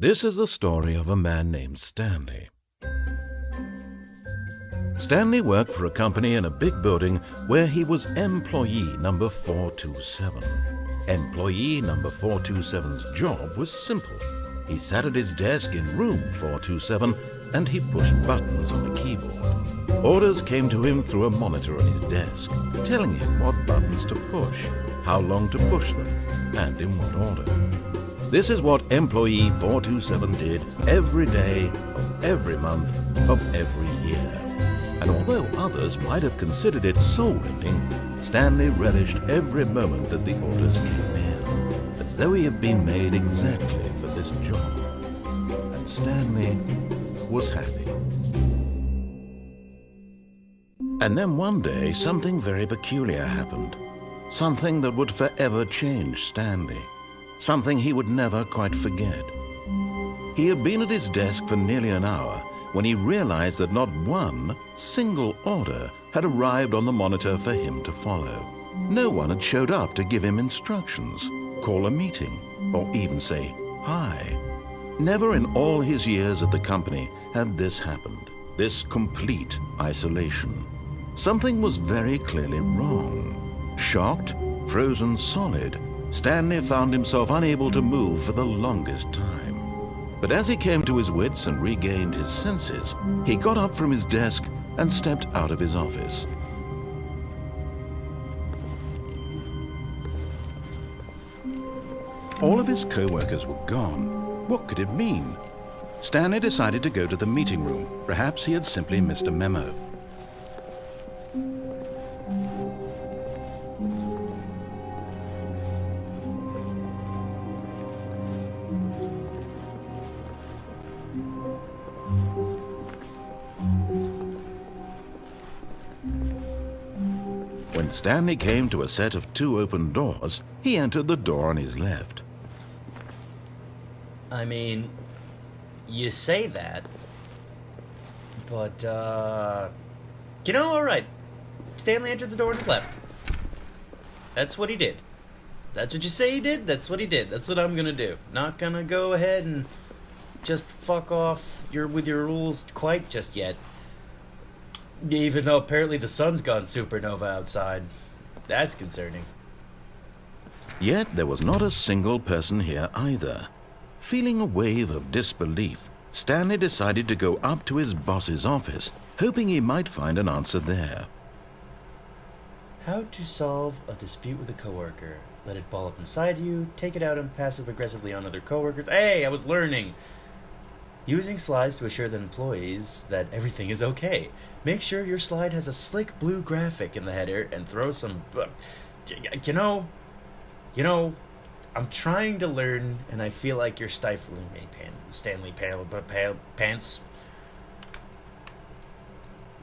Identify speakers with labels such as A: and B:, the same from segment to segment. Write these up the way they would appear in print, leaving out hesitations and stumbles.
A: This is the story of a man named Stanley. Stanley worked for a company in a big building where he was employee number 427. Employee number 427's job was simple. He sat at his desk in room 427 and he pushed buttons on a keyboard. Orders came to him through a monitor on his desk, telling him what buttons to push, how long to push them, and in what order. This is what employee 427 did every day of every month of every year. And although others might have considered it soul-rending, Stanley relished every moment that the orders came in, as though he had been made exactly for this job. And Stanley was happy. And then one day, something very peculiar happened. Something that would forever change Stanley. Something he would never quite forget. He had been at his desk for nearly an hour when he realized that not one single order had arrived on the monitor for him to follow. No one had showed up to give him instructions, call a meeting, or even say hi. Never in all his years at the company had this happened, this complete isolation. Something was very clearly wrong. Shocked, frozen solid, Stanley found himself unable to move for the longest time. But as he came to his wits and regained his senses, he got up from his desk and stepped out of his office. All of his co-workers were gone. What could it mean? Stanley decided to go to the meeting room. Perhaps he had simply missed a memo. When Stanley came to a set of 2 open doors, he entered the door on his left.
B: I mean, you say that, but, alright. Stanley entered the door on his left. That's what he did. That's what you say he did? That's what he did. That's what I'm gonna do. Not gonna go ahead and just fuck off with your rules quite just yet. Even though apparently the sun's gone supernova outside. That's concerning.
A: Yet there was not a single person here either. Feeling a wave of disbelief, Stanley decided to go up to his boss's office, hoping he might find an answer there.
B: How to solve a dispute with a coworker. Let it ball up inside you, take it out and passive-aggressively on other coworkers. Hey, I was learning! Using slides to assure the employees that everything is okay. Make sure your slide has a slick blue graphic in the header and throw some... I'm trying to learn, and I feel like you're stifling me, Stanley Parable Pants.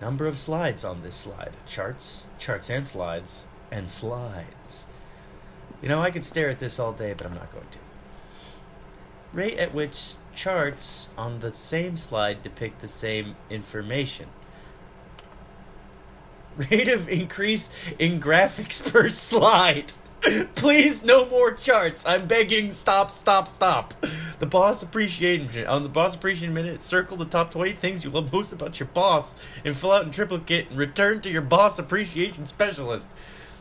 B: Number of slides on this slide. Charts and slides, and slides. I could stare at this all day, but I'm not going to. Rate at which charts on the same slide depict the same information. Rate of increase in graphics per slide. Please, no more charts. I'm begging. Stop. The boss appreciation. On the boss appreciation minute, circle the top 20 things you love most about your boss and fill out in triplicate and return to your boss appreciation specialist.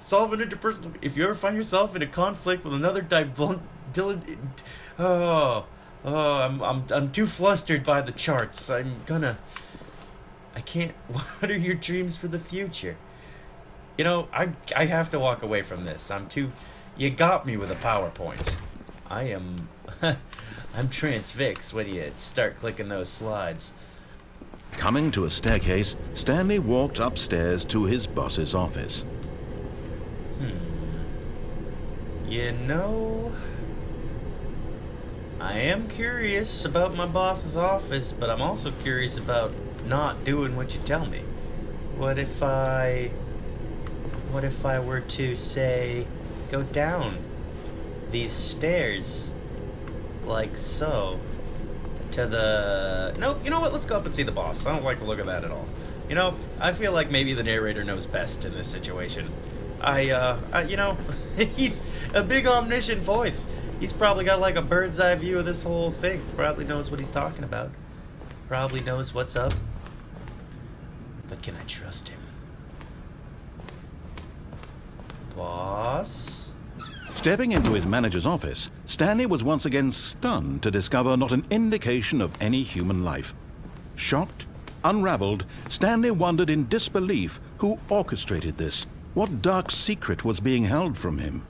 B: Solve an interpersonal... If you ever find yourself in a conflict with another I'm too flustered by the charts. I can't... What are your dreams for the future? I have to walk away from this. You got me with a PowerPoint. I'm transfixed when you start clicking those slides.
A: Coming to a staircase, Stanley walked upstairs to his boss's office.
B: I am curious about my boss's office, but I'm also curious about not doing what you tell me. What if I were to, say, go down these stairs, like so, to the... No, you know what? Let's go up and see the boss. I don't like the look of that at all. I feel like maybe the narrator knows best in this situation. He's a big omniscient voice. He's probably got like a bird's eye view of this whole thing. Probably knows what he's talking about. Probably knows what's up. But can I trust him? Boss?
A: Stepping into his manager's office, Stanley was once again stunned to discover not an indication of any human life. Shocked, unraveled, Stanley wondered in disbelief who orchestrated this. What dark secret was being held from him?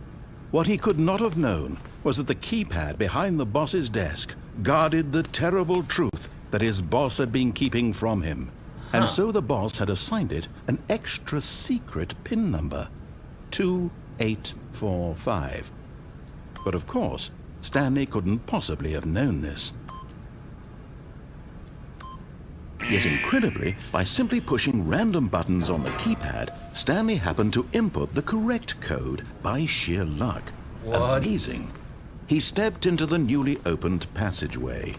A: What he could not have known was that the keypad behind the boss's desk guarded the terrible truth that his boss had been keeping from him. And so the boss had assigned it an extra secret PIN number, 2845. But of course, Stanley couldn't possibly have known this. Yet incredibly, by simply pushing random buttons on the keypad, Stanley happened to input the correct code by sheer luck.
B: What?
A: Amazing. He stepped into the newly opened passageway.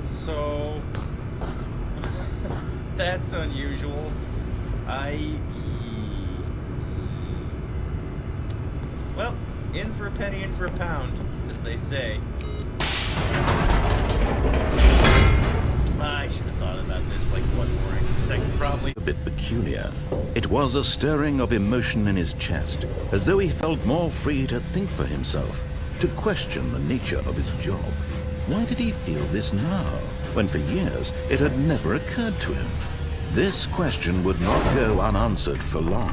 B: So... that's unusual. Well, in for a penny, in for a pound, as they say. I should have thought about this like one more extra second, probably.
A: A bit peculiar. It was a stirring of emotion in his chest, as though he felt more free to think for himself, to question the nature of his job. Why did he feel this now, when for years it had never occurred to him? This question would not go unanswered for long.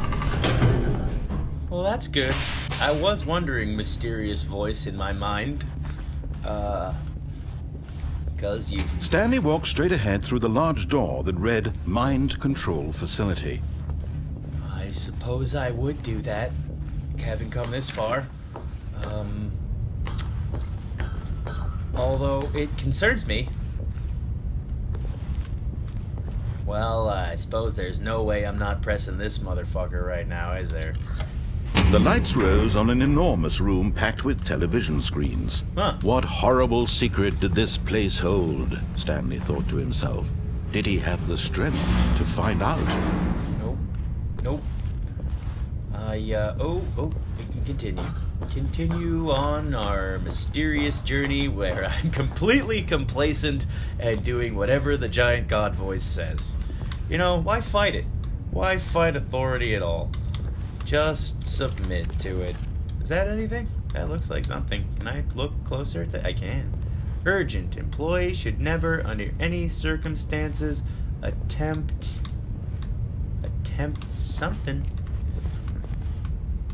B: Well, that's good. I was wondering, mysterious voice in my mind. Because you...
A: Stanley walked straight ahead through the large door that read Mind Control Facility.
B: I suppose I would do that, having come this far. Although it concerns me. Well, I suppose there's no way I'm not pressing this motherfucker right now, is there?
A: The lights rose on an enormous room packed with television screens.
B: Huh.
A: What horrible secret did this place hold? Stanley thought to himself. Did he have the strength to find out?
B: Nope. We can continue. Continue on our mysterious journey where I'm completely complacent and doing whatever the giant god voice says. You know, why fight it? Why fight authority at all? Just submit to it. Is that anything? That looks like something. Can I look closer at that? I can. Urgent. Employee should never, under any circumstances, attempt something.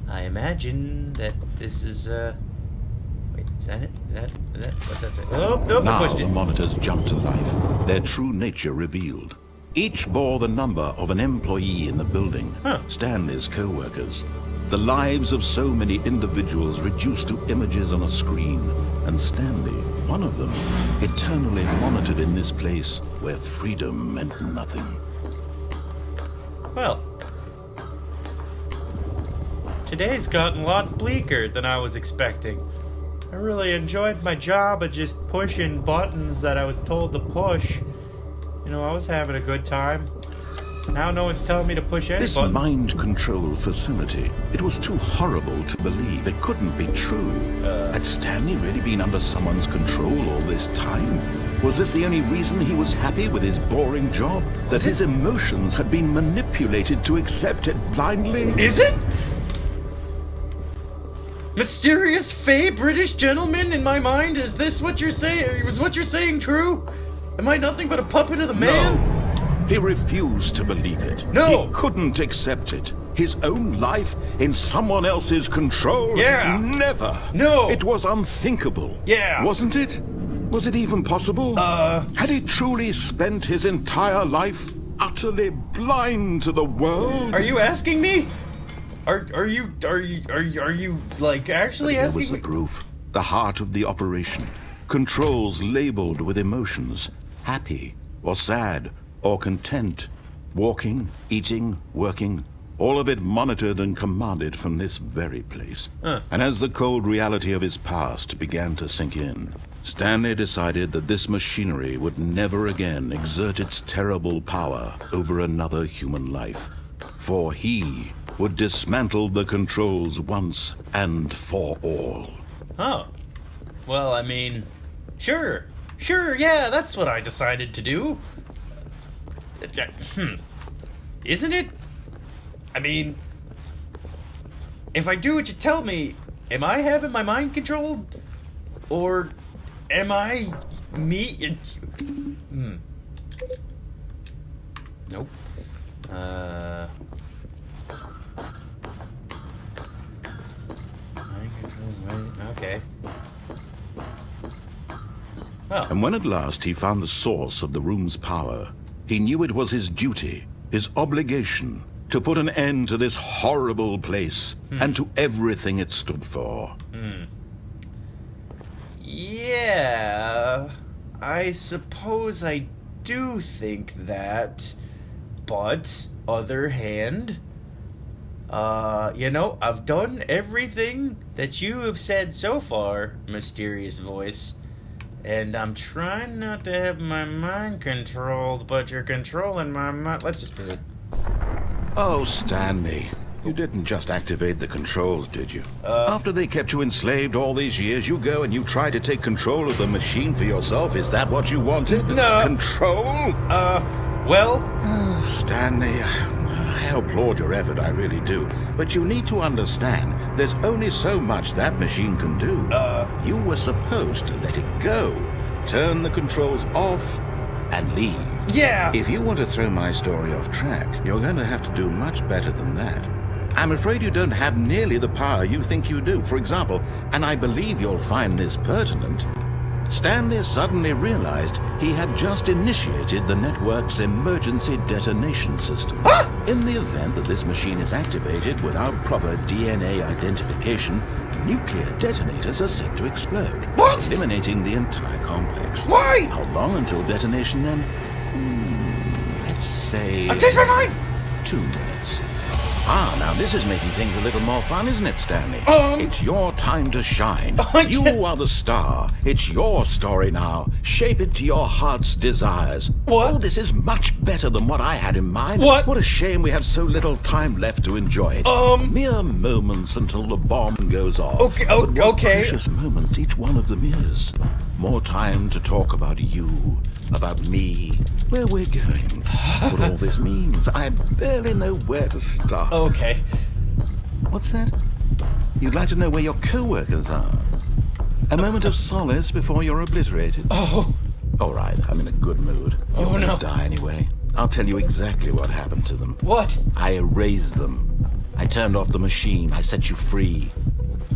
B: I imagine that this is, wait, is that it? Is that, what's that say? Oh, nope, I
A: Now
B: pushed
A: the
B: it.
A: monitors jumped to life, their true nature revealed. Each bore the number of an employee in the building, Stanley's co-workers. The lives of so many individuals reduced to images on a screen, and Stanley, one of them, eternally monitored in this place where freedom meant nothing.
B: Well, today's gotten a lot bleaker than I was expecting. I really enjoyed my job of just pushing buttons that I was told to push. You know, I was having a good time. Now no one's telling me to push any
A: This
B: buttons.
A: mind control facility, it was too horrible to believe. It couldn't be true. Had Stanley really been under someone's control all this time? Was this the only reason he was happy with his boring job? That his emotions had been manipulated to accept it blindly?
B: Is it? Mysterious fey British gentleman in my mind? Is this what you're saying? Is what you're saying true? Am I nothing but a puppet of the man?
A: No. He refused to believe it.
B: No.
A: He couldn't accept it. His own life in someone else's control?
B: Yeah.
A: Never.
B: No.
A: It was unthinkable.
B: Yeah.
A: Wasn't it? Was it even possible? Had he truly spent his entire life utterly blind to the world?
B: Are you asking me? Are you like actually
A: Here
B: asking
A: was the
B: me?
A: proof. The heart of the operation. Controls labeled with emotions. Happy or sad or content. Walking, eating, working. All of it monitored and commanded from this very place. And as the cold reality of his past began to sink in, Stanley decided that this machinery would never again exert its terrible power over another human life. For he would dismantle the controls once and for all.
B: Oh. Well, I mean, sure, yeah, that's what I decided to do. Isn't it? I mean, if I do what you tell me, am I having my mind controlled? Or am I me? Nope. Mind control, right? Okay. Oh.
A: And when at last he found the source of the room's power, he knew it was his duty, his obligation, to put an end to this horrible place and to everything it stood for.
B: Yeah, I suppose I do think that, but other hand, I've done everything that you have said so far, mysterious voice, and I'm trying not to have my mind controlled, but you're controlling my mind. Let's just do it.
A: Oh, Stanley, you didn't just activate the controls, did you? After they kept you enslaved all these years, you go and you try to take control of the machine for yourself? Is that what you wanted?
B: No.
A: Control?
B: Well...
A: Oh, Stanley, I applaud your effort, I really do. But you need to understand, there's only so much that machine can do. You were supposed to let it go, turn the controls off, and leave.
B: Yeah!
A: If you want to throw my story off track, you're going to have to do much better than that. I'm afraid you don't have nearly the power you think you do. For example, and I believe you'll find this pertinent, Stanley suddenly realized he had just initiated the network's emergency detonation system. In the event that this machine is activated without proper DNA identification, nuclear detonators are set to explode, eliminating the entire complex.
B: Why?
A: How long until detonation then? Let's say...
B: I've changed my mind!
A: 2 minutes. Now this is making things a little more fun, isn't it, Stanley? It's your time to shine. You are the star. It's your story now. Shape it to your heart's desires.
B: What?
A: Oh, this is much better than what I had in mind.
B: What?
A: What a shame we have so little time left to enjoy it. Mere moments until the bomb goes off.
B: Okay,
A: But what
B: okay.
A: precious moments each one of them is. More time to talk about you, about me, where we're going, what all this means. I barely know where to start.
B: Okay.
A: What's that? You'd like to know where your co-workers are? A moment of solace before you're obliterated?
B: Oh.
A: All right, I'm in a good mood. You're
B: Oh, no.
A: gonna die anyway. I'll tell you exactly what happened to them.
B: What?
A: I erased them. I turned off the machine. I set you free.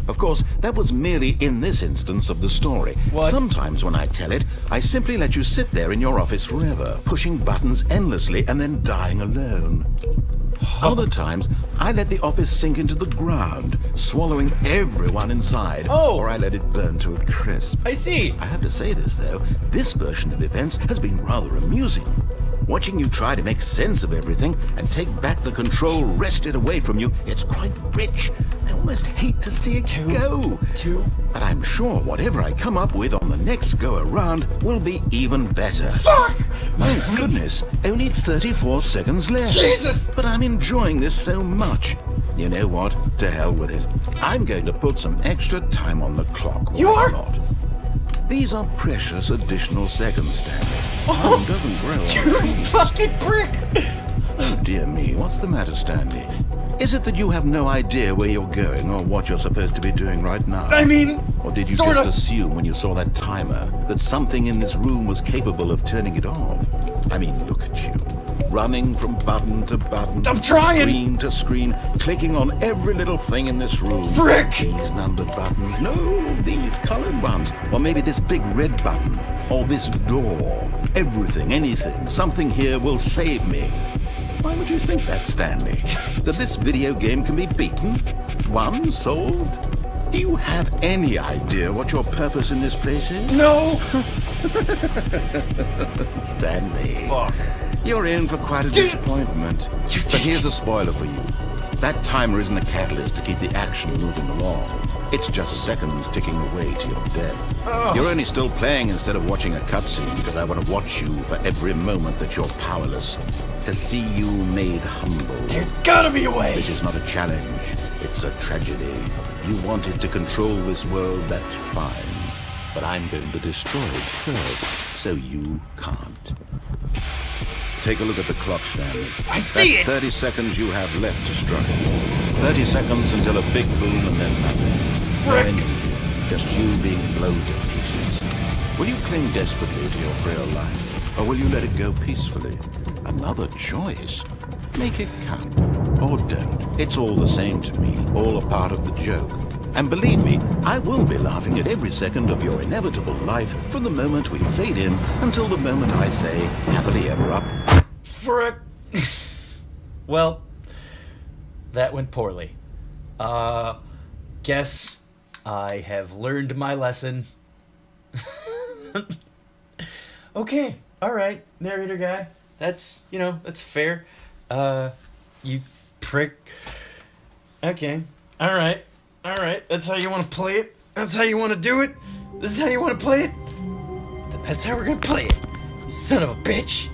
A: Of course, that was merely in this instance of the story.
B: What?
A: Sometimes when I tell it, I simply let you sit there in your office forever, pushing buttons endlessly and then dying alone. Other times, I let the office sink into the ground, swallowing everyone inside.
B: Oh.
A: Or I let it burn to a crisp.
B: I see.
A: I have to say this, though. This version of events has been rather amusing. Watching you try to make sense of everything and take back the control wrested away from you, it's quite rich. I almost hate to see it go. But I'm sure whatever I come up with on the next go-around will be even better.
B: Fuck!
A: My goodness, only 34 seconds left.
B: Jesus!
A: But I'm enjoying this so much. You know what? To hell with it. I'm going to put some extra time on the clock.
B: You
A: Why
B: are?
A: not? These are precious additional seconds, Stanley. Time doesn't grow on
B: You
A: trees.
B: fucking prick!
A: Oh, dear me, what's the matter, Stanley? Is it that you have no idea where you're going or what you're supposed to be doing right now?
B: I mean,
A: Or did you
B: sorta.
A: just assume when you saw that timer that something in this room was capable of turning it off? I mean, look at you. Running from button to button,
B: I'm trying.
A: screen to screen, clicking on every little thing in this room.
B: Frick!
A: These numbered buttons, no, these colored ones. Or maybe this big red button, or this door. Everything, anything, something here will save me. Why would you think that, Stanley? That this video game can be beaten? Won? Solved? Do you have any idea what your purpose in this place is?
B: No!
A: Stanley.
B: Fuck.
A: You're in for quite a disappointment. But here's a spoiler for you. That timer isn't a catalyst to keep the action moving along. It's just seconds ticking away to your death.
B: Oh.
A: You're only still playing instead of watching a cutscene because I want to watch you for every moment that you're powerless. To see you made humble.
B: There's gotta be a way!
A: This is not a challenge. It's a tragedy. You wanted to control this world, that's fine. But I'm going to destroy it first, so you can't. Take a look at the clock, Stanley.
B: I see
A: That's
B: it!
A: 30 seconds you have left to struggle. 30 seconds until a big boom and then nothing.
B: Frick.
A: Then just you being blown to pieces. Will you cling desperately to your frail life, or will you let it go peacefully? Another choice. Make it count. Or don't. It's all the same to me, all a part of the joke. And believe me, I will be laughing at every second of your inevitable life from the moment we fade in until the moment I say, happily ever up.
B: Frick. Well, that went poorly. Guess I have learned my lesson. Okay, alright, narrator guy. That's fair. You prick. Okay, alright, that's how you want to play it? That's how you want to do it? This is how you want to play it? That's how we're gonna play it, you son of a bitch.